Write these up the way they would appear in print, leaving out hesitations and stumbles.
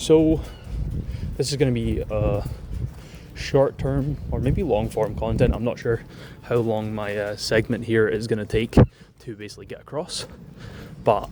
So this is going to be a short-term or maybe long-form content. I'm not sure how long my segment here is going to take to basically get across, but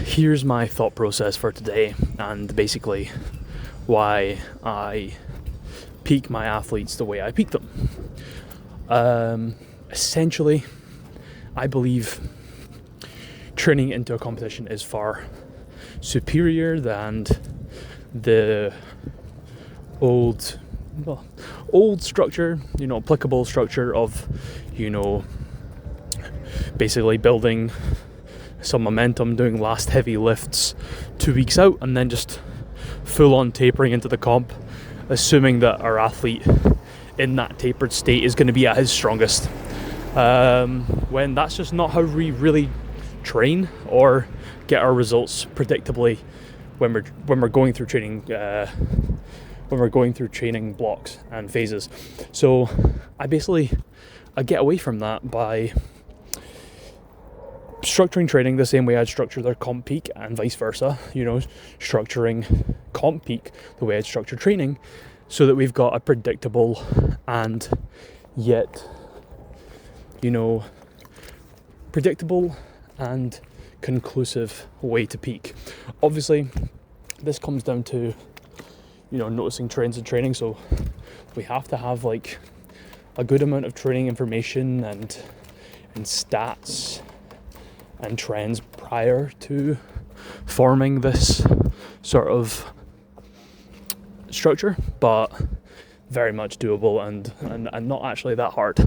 here's my thought process for today and basically why I peak my athletes the way I peak them. Essentially, I believe training into a competition is far superior than the old structure, applicable structure of, basically building some momentum, doing last heavy lifts 2 weeks out, and then just full on tapering into the comp, assuming that our athlete in that tapered state is going to be at his strongest. When that's just not how we really train or get our results predictably when we're going through training blocks and phases. So I get away from that by structuring training the same way I'd structure their comp peak and vice versa, structuring comp peak the way I'd structure training, so that we've got a predictable and yet predictable and conclusive way to peak. Obviously this comes down to noticing trends in training, so we have to have like a good amount of training information and stats and trends prior to forming this sort of structure, but very much doable and not actually that hard.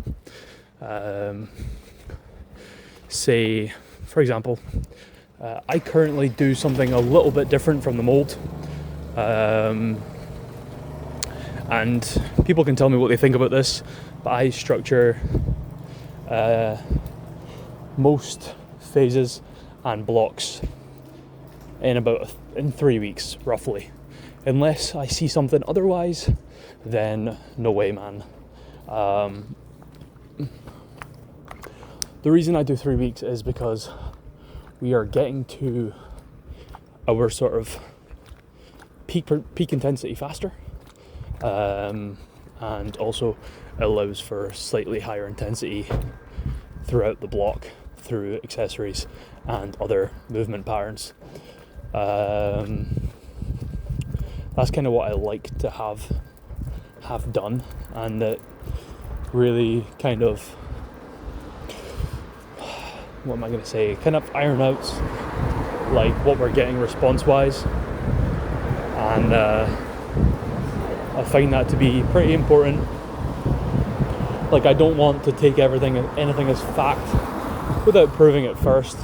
Say, for example, I currently do something a little bit different from the mold, and people can tell me what they think about this, but I structure most phases and blocks in 3 weeks roughly. Unless I see something otherwise, then no way, man. The reason I do 3 weeks is because we are getting to our sort of peak intensity faster, and also allows for slightly higher intensity throughout the block through accessories and other movement patterns. That's kind of what I like to have done, and that really kind of, what am I going to say, kind of iron out like what we're getting response wise, and I find that to be pretty important. Like, I don't want to take anything as fact without proving it first.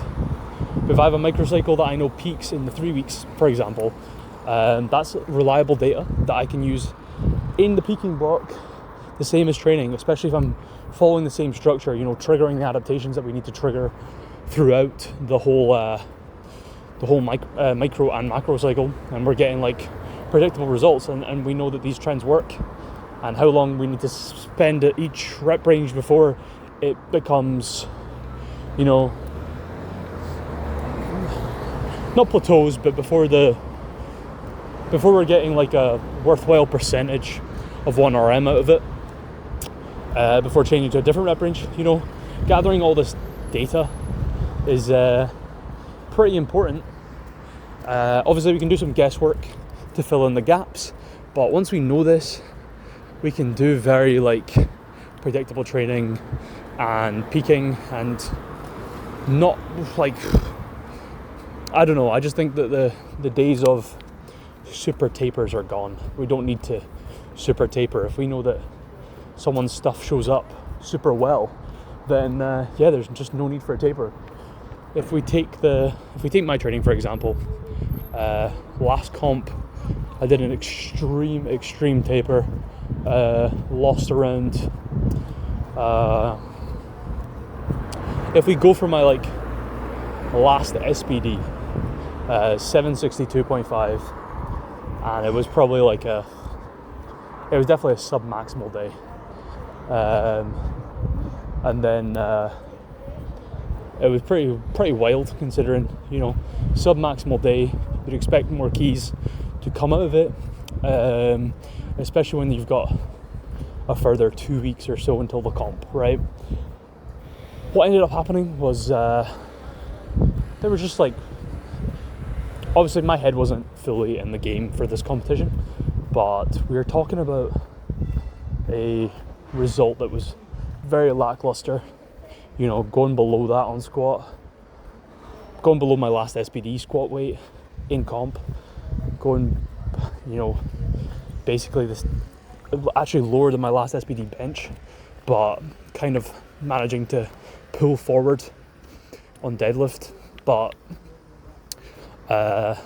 If I have a microcycle that I know peaks in the 3 weeks, for example, that's reliable data that I can use in the peaking block, the same as training, especially if I'm following the same structure, triggering the adaptations that we need to trigger throughout the whole micro and macro cycle, and we're getting like predictable results, and we know that these trends work, and how long we need to spend at each rep range before it becomes, not plateaus, but before we're getting like a worthwhile percentage of 1RM out of it, before changing to a different rep range. Gathering all this data is pretty important. Obviously we can do some guesswork to fill in the gaps, but once we know this, we can do very predictable training and peaking, and not I don't know, I just think that the days of super tapers are gone. We don't need to super taper. If we know that someone's stuff shows up super well, then there's just no need for a taper. If we take my training, for example, last comp I did an extreme taper, lost around, if we go for my last SPD, 762.5, and it was probably it was definitely a sub-maximal day, and then it was pretty wild considering, sub-maximal day, You'd expect more keys to come out of it, especially when you've got a further 2 weeks or so until the comp, right? What ended up happening was there was just like, obviously my head wasn't fully in the game for this competition, but we were talking about a result that was very lackluster, you know, going below that on squat, going below my last SPD squat weight in comp, going, you know, basically this, actually lower than my last SPD bench, but kind of managing to pull forward on deadlift, but the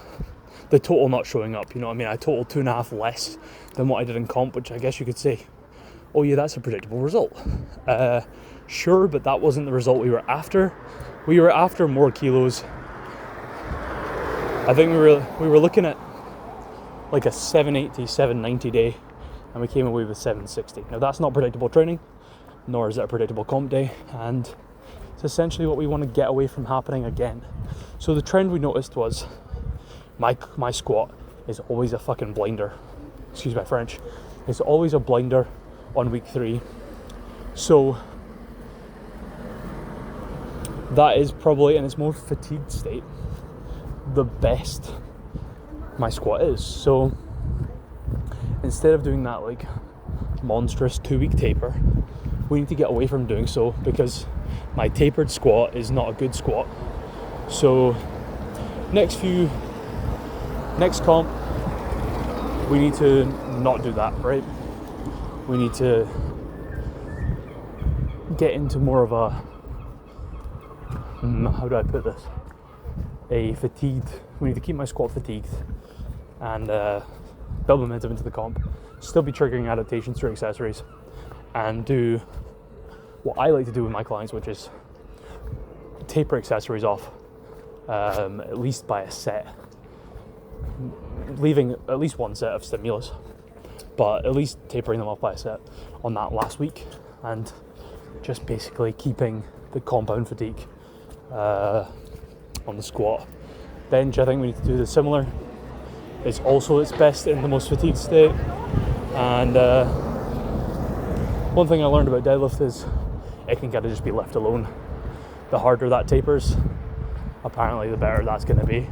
total not showing up, you know what I mean? I totaled 2.5 less than what I did in comp, which I guess you could say, oh yeah, that's a predictable result. Sure, but that wasn't the result we were after. We were after more kilos. I think we were looking at like a 780, 790 day, and we came away with 760. Now that's not predictable training, nor is it a predictable comp day, and it's essentially what we want to get away from happening again. So the trend we noticed was my squat is always a fucking blinder. Excuse my French. It's always a blinder on week 3. So that is probably in its most fatigued state the best my squat is. So instead of doing that like monstrous 2-week taper, we need to get away from doing so, because my tapered squat is not a good squat. So next comp, we need to not do that, right? We need to get into more of a, how do I put this? We need to keep my squat fatigued and build momentum into the comp, still be triggering adaptations through accessories, and do what I like to do with my clients, which is taper accessories off at least by a set, leaving at least one set of stimulus, but at least tapering them off by a set on that last week, and just basically keeping the compound fatigue on the squat. Bench, I think we need to do the similar. It's also its best in the most fatigued state. And one thing I learned about deadlift is it can kind of just be left alone. The harder that tapers, apparently the better that's going to be.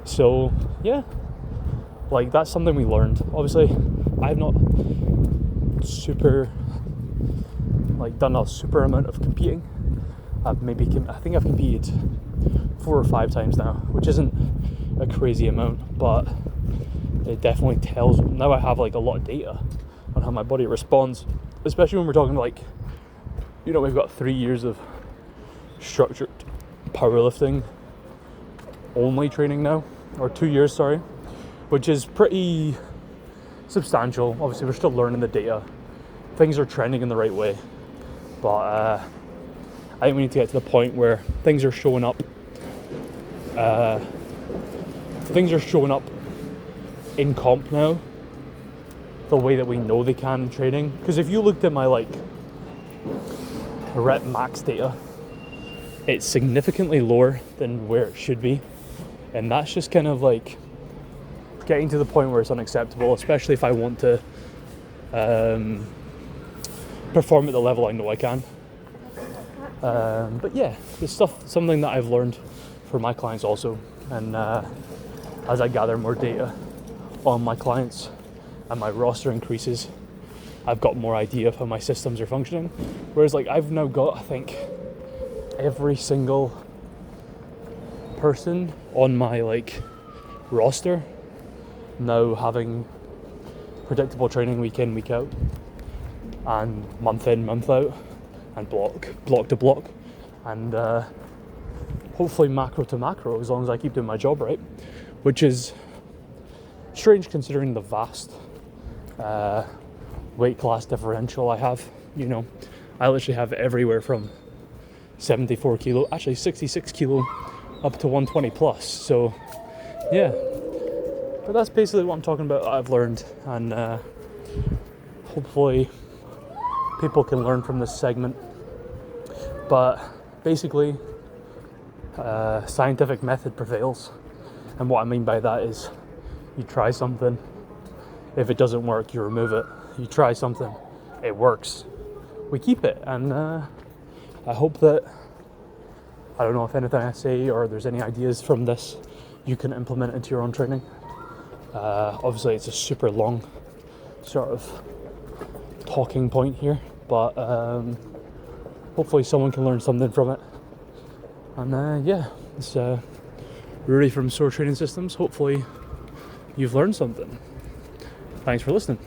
So yeah, like that's something we learned. Obviously I've not done a super amount of competing. I think I've competed 4 or 5 times now, which isn't a crazy amount, but it definitely tells. Now I have like a lot of data on how my body responds, especially when we're talking like, you know, we've got 3 years of structured powerlifting only training now, or 2 years, sorry, which is pretty substantial. Obviously we're still learning the data, things are trending in the right way, but I think we need to get to the point where things are showing up in comp now the way that we know they can in training. Because if you looked at my like rep max data, it's significantly lower than where it should be, and that's just kind of like getting to the point where it's unacceptable, especially if I want to perform at the level I know I can. But yeah, it's something that I've learned for my clients also, and as I gather more data on my clients and my roster increases, I've got more idea of how my systems are functioning. Whereas like I've now got, I think, every single person on my like roster now having predictable training week in, week out, and month in, month out, and block to block, and hopefully macro to macro, as long as I keep doing my job right, which is strange considering the vast weight class differential I have. You know, I literally have everywhere from 74 kilo, actually 66 kilo, up to 120 plus. So yeah, but that's basically what I'm talking about, I've learned, and hopefully people can learn from this segment. But basically, scientific method prevails, And what I mean by that is you try something, if it doesn't work, you remove it. You try something, it works, we keep it. And I hope that, I don't know if anything I say or there's any ideas from this you can implement into your own training. Obviously it's a super long sort of talking point here, but hopefully someone can learn something from it. And it's Rudy from Soar Training Systems. Hopefully you've learned something. Thanks for listening.